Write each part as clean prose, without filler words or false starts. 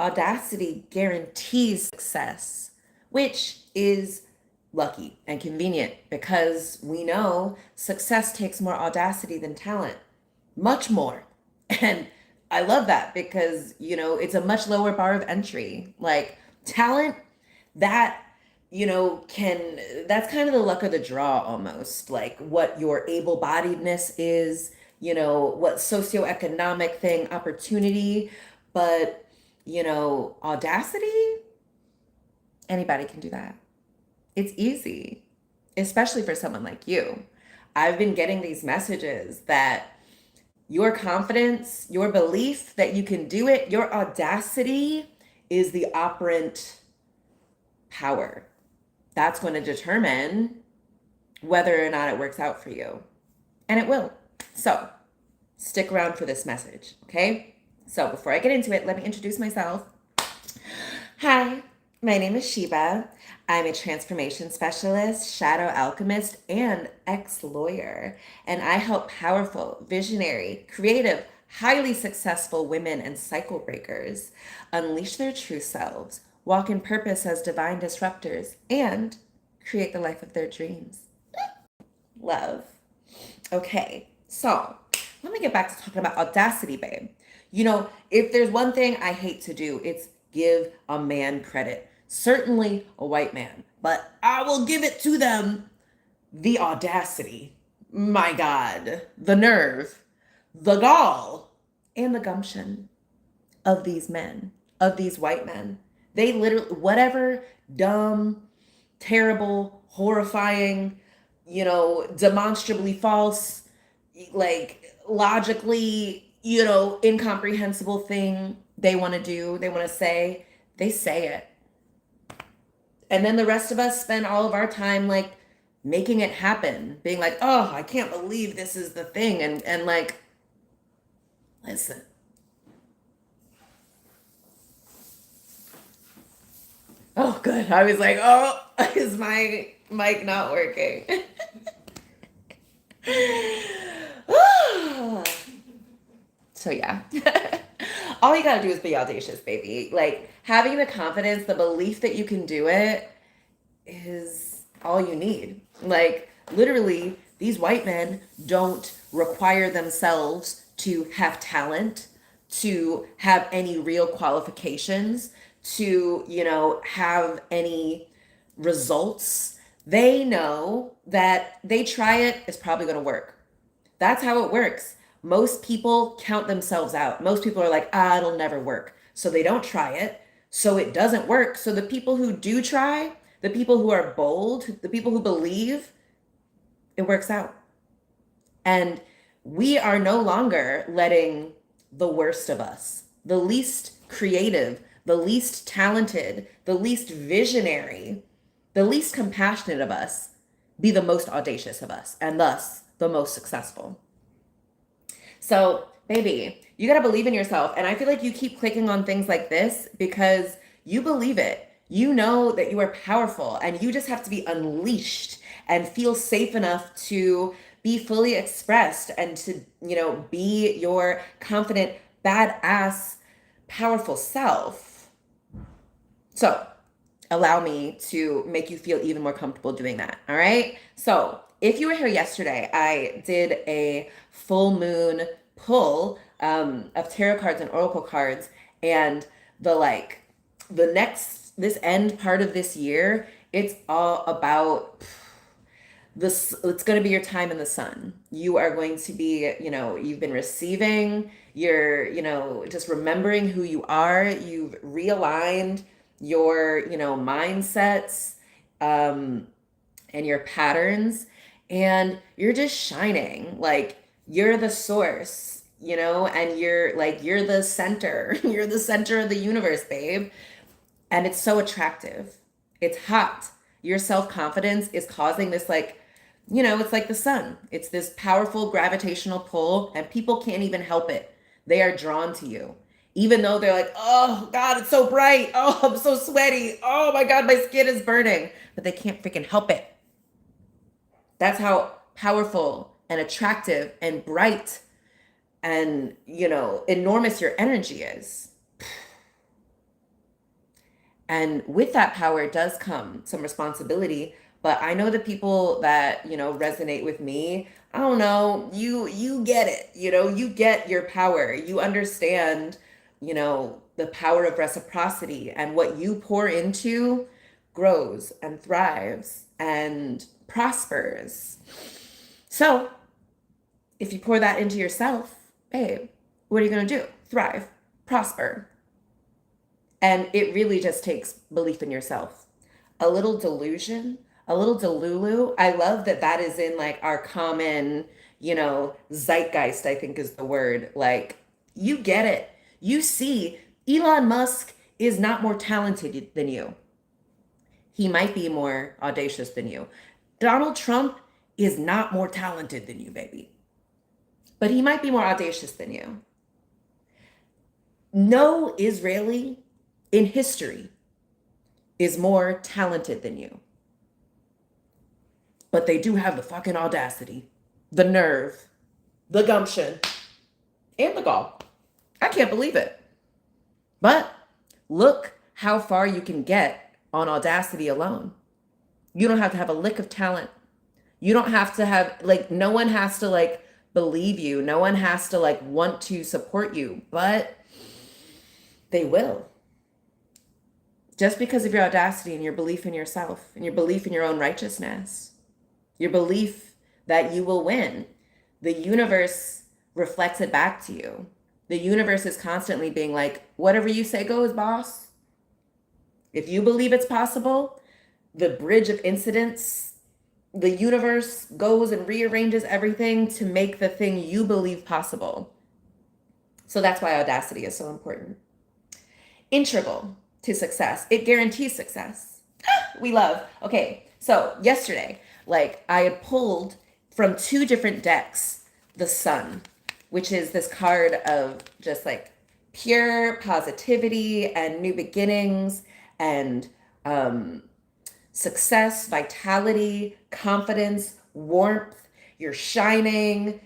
Audacity guarantees success, which is lucky and convenient because we know success takes more audacity than talent, much more. And I love that because, it's a much lower bar of entry. Like talent, that, that's kind of the luck of the draw almost. Like what your able bodiedness is, what socioeconomic thing, opportunity. But, audacity, anybody can do that. It's easy, especially for someone like you. I've been getting these messages that your confidence, your belief that you can do it, your audacity is the operant power. That's going to determine whether or not it works out for you. And it will. So stick around for this message, okay? So before I get into it, let me introduce myself. Hi, my name is Sheba. I'm a transformation specialist, shadow alchemist, and ex-lawyer. And I help powerful, visionary, creative, highly successful women and cycle breakers unleash their true selves, walk in purpose as divine disruptors, and create the life of their dreams. Love. Okay, so let me get back to talking about audacity, babe. If there's one thing I hate to do, it's give a man credit. Certainly a white man, but I will give it to them. The audacity, my God, the nerve, the gall, and the gumption of these men, of these white men. They literally, whatever dumb, terrible, horrifying, demonstrably false, like logically, incomprehensible thing they want to do, they want to say, they say it. And then the rest of us spend all of our time like making it happen, being like, oh, I can't believe this is the thing. And like, listen. Oh, good. I was like, oh, is my mic not working? So yeah. All you gotta do is be audacious, baby. Like having the confidence, the belief that you can do it is all you need. Like literally, these white men don't require themselves to have talent, to have any real qualifications, to, have any results. They know that they try it, it's probably gonna work. That's how it works. Most people count themselves out. Most people are like, it'll never work. So they don't try it. So it doesn't work. So the people who do try, the people who are bold, the people who believe, it works out. And we are no longer letting the worst of us, the least creative, the least talented, the least visionary, the least compassionate of us be the most audacious of us, and thus the most successful. So, baby, you got to believe in yourself. And I feel like you keep clicking on things like this because you believe it. You know that you are powerful and you just have to be unleashed and feel safe enough to be fully expressed and to, be your confident, badass, powerful self. So, allow me to make you feel even more comfortable doing that. All right. So if you were here yesterday, I did a full moon pull of tarot cards and oracle cards. And this end part of this year, it's all about this. It's going to be your time in the sun. You are going to be, you've been receiving, you're, just remembering who you are. You've realigned your, mindsets, and your patterns, and you're just shining. Like you're the source, and you're the center, you're the center of the universe, babe. And it's so attractive. It's hot. Your self-confidence is causing this it's like the sun. It's this powerful gravitational pull and people can't even help it. They are drawn to you. Even though they're like, oh God, it's so bright. Oh, I'm so sweaty. Oh my God, my skin is burning. But they can't freaking help it. That's how powerful and attractive and bright and, enormous your energy is. And with that power does come some responsibility. But I know the people that, resonate with me, I don't know, you get it, you get your power. You understand, the power of reciprocity, and what you pour into grows and thrives and prospers. So if you pour that into yourself, babe, what are you going to do? Thrive, prosper. And it really just takes belief in yourself. A little delusion, a little delulu. I love that that is in like our common, zeitgeist, I think is the word. Like, you get it. You see, Elon Musk is not more talented than you. He might be more audacious than you. Donald Trump is not more talented than you, baby. But he might be more audacious than you. No Israeli in history is more talented than you. But they do have the fucking audacity, the nerve, the gumption, and the gall. I can't believe it. But look how far you can get on audacity alone. You don't have to have a lick of talent. You don't have to have, like, no one has to, like, believe you. No one has to, like, want to support you. But they will. Just because of your audacity and your belief in yourself and your belief in your own righteousness, your belief that you will win, the universe reflects it back to you. The universe is constantly being like, whatever you say goes, boss. If you believe it's possible, the bridge of incidents, the universe goes and rearranges everything to make the thing you believe possible. So that's why audacity is so important. Integral to success. It guarantees success. We love. Okay, so yesterday, like, I had pulled from 2 different decks the Sun, which is this card of just like pure positivity and new beginnings and success, vitality, confidence, warmth. You're shining,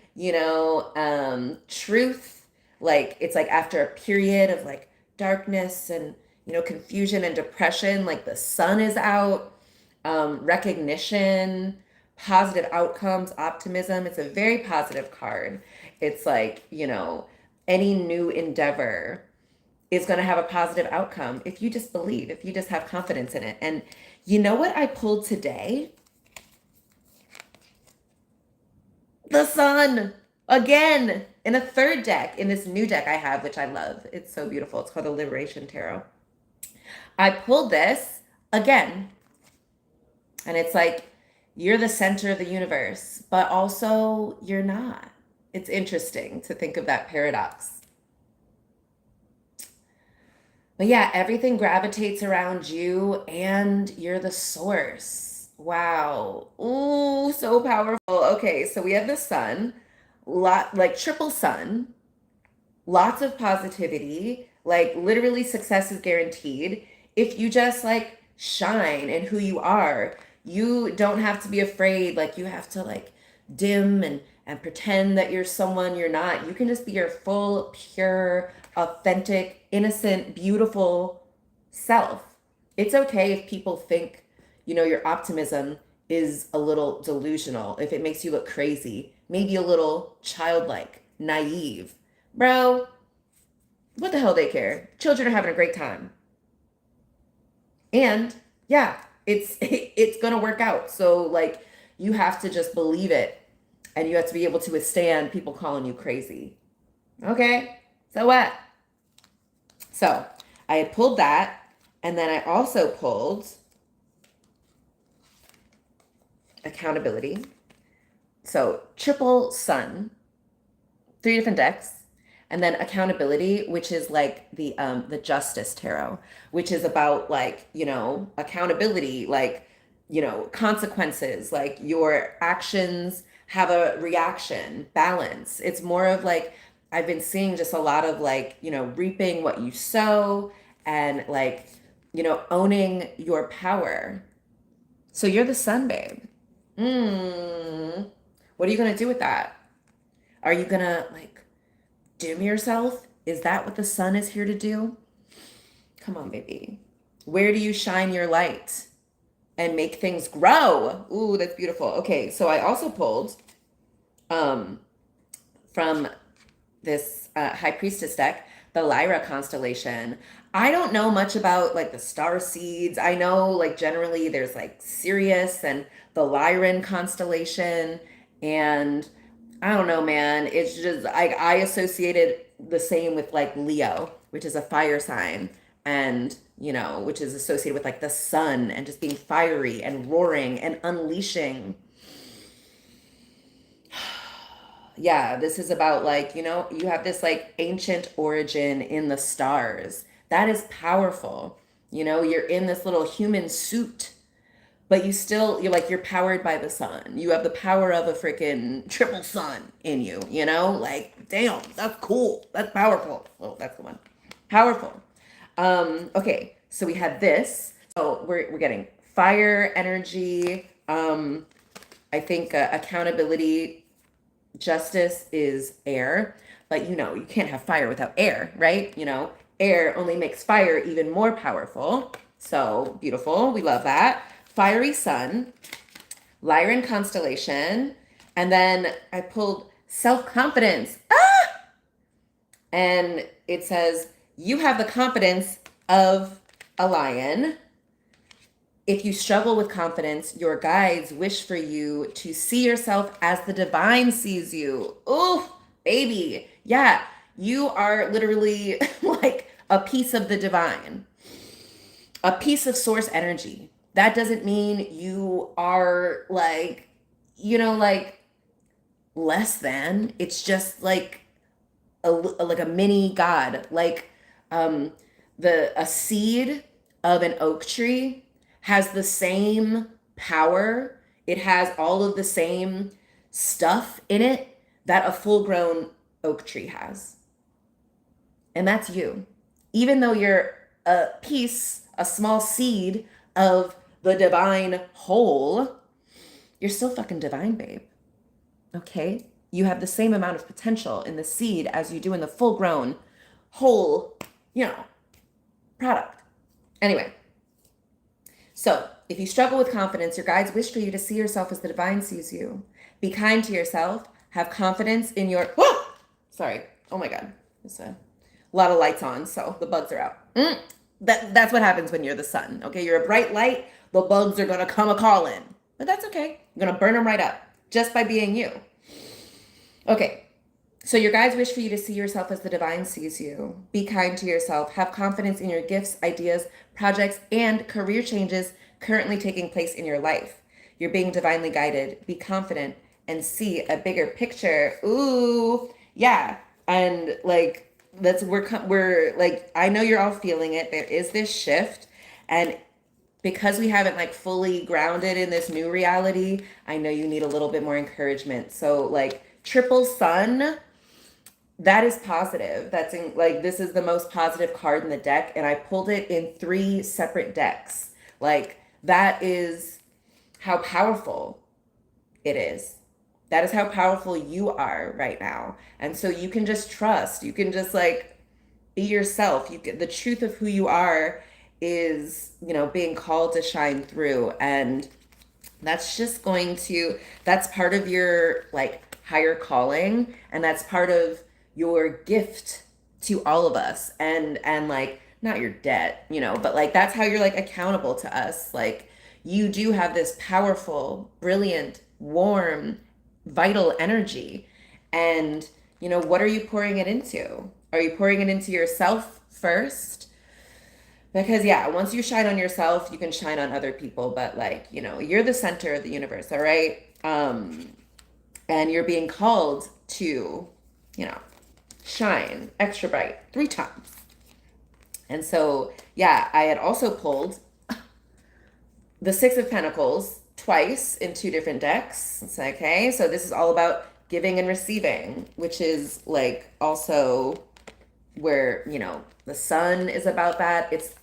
truth. Like, it's like after a period of like darkness and, confusion and depression, like the sun is out. Recognition, positive outcomes, optimism. It's a very positive card. It's like, any new endeavor is going to have a positive outcome if you just believe, if you just have confidence in it. And you know what I pulled today? The sun again in a 3rd deck in this new deck I have, which I love. It's so beautiful. It's called the Liberation Tarot. I pulled this again. And it's like, you're the center of the universe, but also you're not. It's interesting to think of that paradox. But yeah, everything gravitates around you and you're the source. Wow. Ooh, so powerful. Okay, so we have the sun, like triple sun, lots of positivity, like literally success is guaranteed. If you just like shine in who you are, you don't have to be afraid, like you have to like dim and pretend that you're someone you're not. You can just be your full, pure, authentic, innocent, beautiful self. It's okay if people think, your optimism is a little delusional, if it makes you look crazy, maybe a little childlike, naive. Bro, what the hell they care? Children are having a great time. And yeah, it's gonna work out. So like, you have to just believe it, and you have to be able to withstand people calling you crazy. Okay, so what? So I had pulled that, and then I also pulled accountability. So triple sun, 3 different decks. And then accountability, which is like the Justice Tarot, which is about like, accountability, like, consequences, like your actions have a reaction, balance. It's more of like, I've been seeing just a lot of like, reaping what you sow, and like, owning your power. So you're the sun, babe. What are you going to do with that? Are you going to like dim yourself? Is that what the sun is here to do? Come on, baby. Where do you shine your light and make things grow? Ooh, that's beautiful. Okay, so I also pulled um, from this High Priestess deck, the Lyra constellation. I don't know much about like the star seeds. I know like generally there's like Sirius and the Lyran constellation, and I don't know, man. It's just I associated the same with like Leo, which is a fire sign, and which is associated with like the sun and just being fiery and roaring and unleashing. Yeah, this is about like, you have this like ancient origin in the stars. That is powerful. You're in this little human suit, but you're powered by the sun. You have the power of a freaking triple sun in you, Like, damn, that's cool. That's powerful. Oh, that's the one. Powerful. Okay, so we had this. So we're getting fire energy. I think accountability. Justice is air, but you can't have fire without air, right? Air only makes fire even more powerful. So beautiful. We love that. Fiery sun, Lyran constellation, and then I pulled self-confidence. And it says, you have the confidence of a lion. If you struggle with confidence, your guides wish for you to see yourself as the divine sees you. Oh, baby. Yeah, you are literally like a piece of the divine, a piece of source energy. That doesn't mean you are like, like less than. It's just like like a mini god, like a seed of an oak tree has the same power. It has all of the same stuff in it that a full-grown oak tree has. And that's you. Even though you're a small seed of the divine whole, you're still fucking divine, babe. Okay? You have the same amount of potential in the seed as you do in the full-grown whole, product. Anyway, so if you struggle with confidence, your guides wish for you to see yourself as the divine sees you. Be kind to yourself. Have confidence in your... Whoa! Sorry. Oh my God. There's a lot of lights on, so the bugs are out. That's what happens when you're the sun. Okay, you're a bright light. The bugs are going to come a-calling. But that's okay. You're going to burn them right up just by being you. Okay. So your guides wish for you to see yourself as the divine sees you. Be kind to yourself. Have confidence in your gifts, ideas, projects, and career changes currently taking place in your life. You're being divinely guided. Be confident and see a bigger picture. Ooh, yeah. And like, we're like, I know you're all feeling it. There is this shift. And because we haven't like fully grounded in this new reality, I know you need a little bit more encouragement. So like triple sun, that is positive. That's in, like, this is the most positive card in the deck, and I pulled it in 3 separate decks. Like, that is how powerful it is. That is how powerful you are right now. And so you can just trust. You can just like be yourself. The truth of who you are is, being called to shine through. And that's just that's part of your like higher calling, and that's part of your gift to all of us, and like not your debt, but like that's how you're like accountable to us. Like you do have this powerful, brilliant, warm, vital energy, and what are you pouring it into? Are you pouring it into yourself first? Because yeah, once you shine on yourself, you can shine on other people, but like you're the center of the universe, all right? And you're being called to shine extra bright 3 times. And so, yeah, I had also pulled the 6 of Pentacles twice in 2 different decks. It's okay. So this is all about giving and receiving, which is like also where, the sun is about that. It's,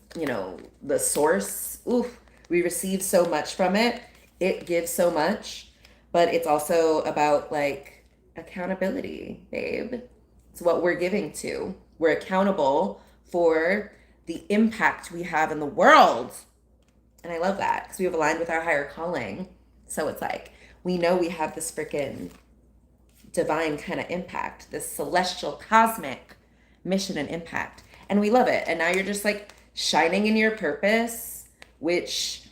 the source. Oof, we receive so much from it. It gives so much, but it's also about like accountability, babe. It's what we're giving to. We're accountable for the impact we have in the world. And I love that because we have aligned with our higher calling. So it's like, we know we have this freaking divine kind of impact, this celestial cosmic mission and impact. And we love it. And now you're just like shining in your purpose, which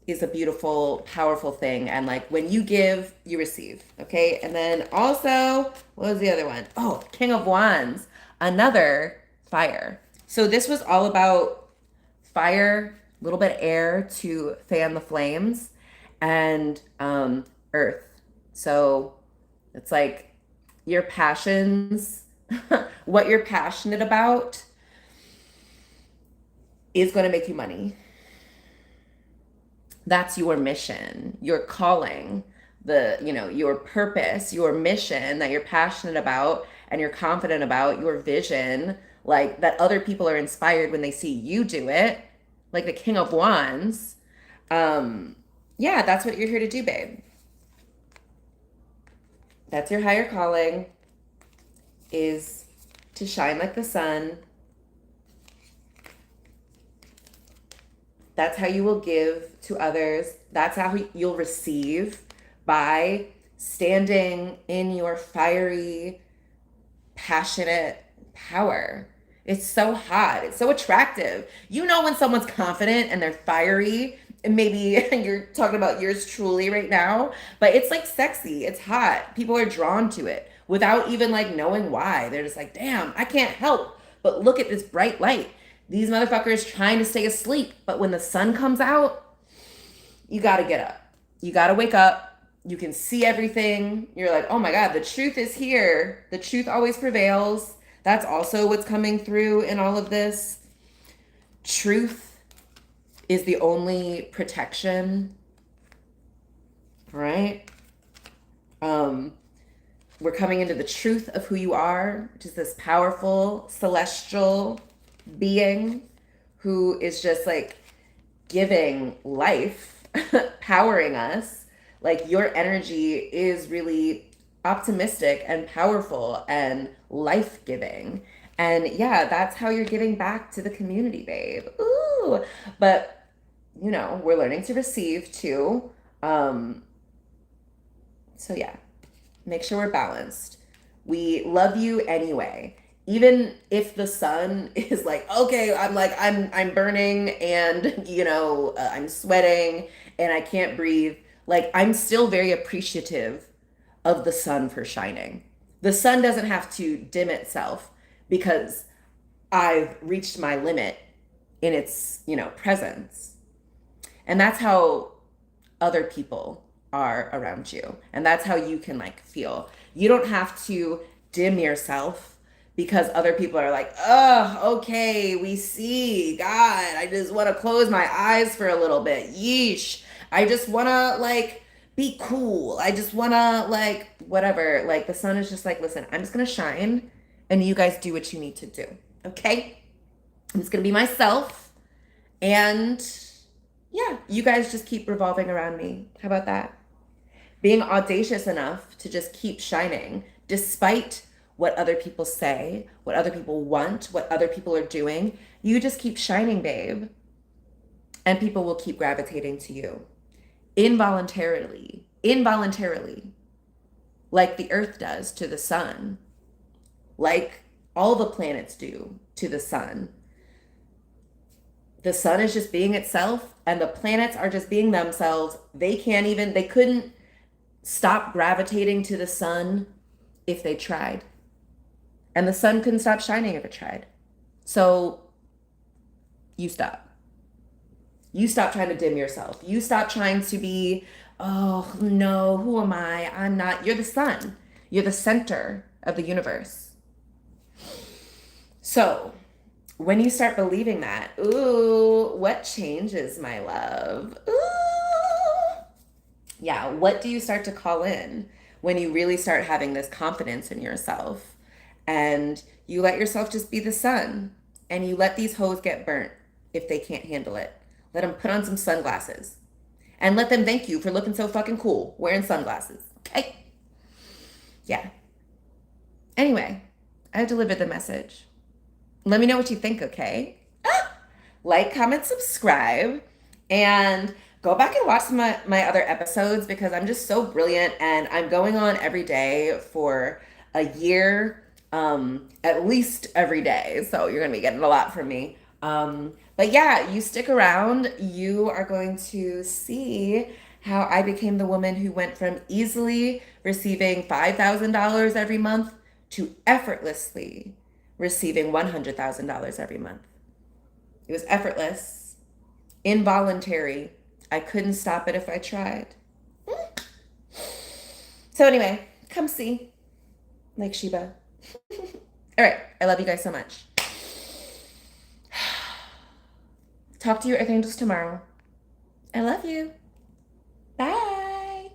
is a beautiful, powerful thing. And like when you give, you receive. Okay. And then also, what was the other one? Oh, King of Wands, another fire. So this was all about fire, a little bit of air to fan the flames, and earth. So it's like your passions, what you're passionate about is going to make you money. That's your mission, your calling, your purpose, your mission that you're passionate about and you're confident about, your vision, like that other people are inspired when they see you do it, like the King of Wands. Yeah, that's what you're here to do, babe. That's your higher calling, is to shine like the sun. That's how you will give to others. That's how you'll receive, by standing in your fiery, passionate power. It's so hot. It's so attractive. You know when someone's confident and they're fiery, and maybe you're talking about yours truly right now, but it's like sexy. It's hot. People are drawn to it without even like knowing why. They're just like, damn, I can't help but look at this bright light. These motherfuckers trying to stay asleep, but when the sun comes out, you got to get up. You got to wake up. You can see everything. You're like, oh my God, the truth is here. The truth always prevails. That's also what's coming through in all of this. Truth is the only protection, right? We're coming into the truth of who you are, which is this powerful celestial being who is just like giving life, powering us. Like your energy is really optimistic and powerful and life-giving. And yeah, that's how you're giving back to the community, babe. Ooh. But we're learning to receive too. So yeah, make sure we're balanced. We love you anyway. Even if the sun is like, okay, I'm burning and, I'm sweating and I can't breathe. Like, I'm still very appreciative of the sun for shining. The sun doesn't have to dim itself because I've reached my limit in its, presence. And that's how other people are around you. And that's how you can like feel. You don't have to dim yourself because other people are like, oh, okay, we see. God, I just want to close my eyes for a little bit. Yeesh. I just want to like be cool. I just want to like whatever. Like the sun is just like, listen, I'm just going to shine and you guys do what you need to do. Okay? I'm just going to be myself. And yeah, you guys just keep revolving around me. How about that? Being audacious enough to just keep shining despite what other people say, what other people want, what other people are doing. You just keep shining, babe. And people will keep gravitating to you. Involuntarily, like the earth does to the sun, like all the planets do to the sun. The sun is just being itself and the planets are just being themselves. They couldn't stop gravitating to the sun if they tried. And the sun couldn't stop shining if it tried. So you stop. You stop trying to dim yourself. You stop trying to be, oh no, who am I? I'm not. You're the sun. You're the center of the universe. So when you start believing that, ooh, what changes, my love? Ooh. Yeah, what do you start to call in when you really start having this confidence in yourself? And you let yourself just be the sun. And you let these hoes get burnt if they can't handle it. Let them put on some sunglasses. And let them thank you for looking so fucking cool wearing sunglasses. Okay? Yeah. Anyway, I delivered the message. Let me know what you think, okay? Like, comment, subscribe, and go back and watch my other episodes because I'm just so brilliant and I'm going on every day for a year, at least every day. So you're going to be getting a lot from me. But yeah, you stick around. You are going to see how I became the woman who went from easily receiving $5,000 every month to effortlessly receiving $100,000 every month. It was effortless, involuntary. I couldn't stop it if I tried. So, anyway, come see, like Sheba. All right. I love you guys so much. Talk to your earth angels tomorrow. I love you. Bye.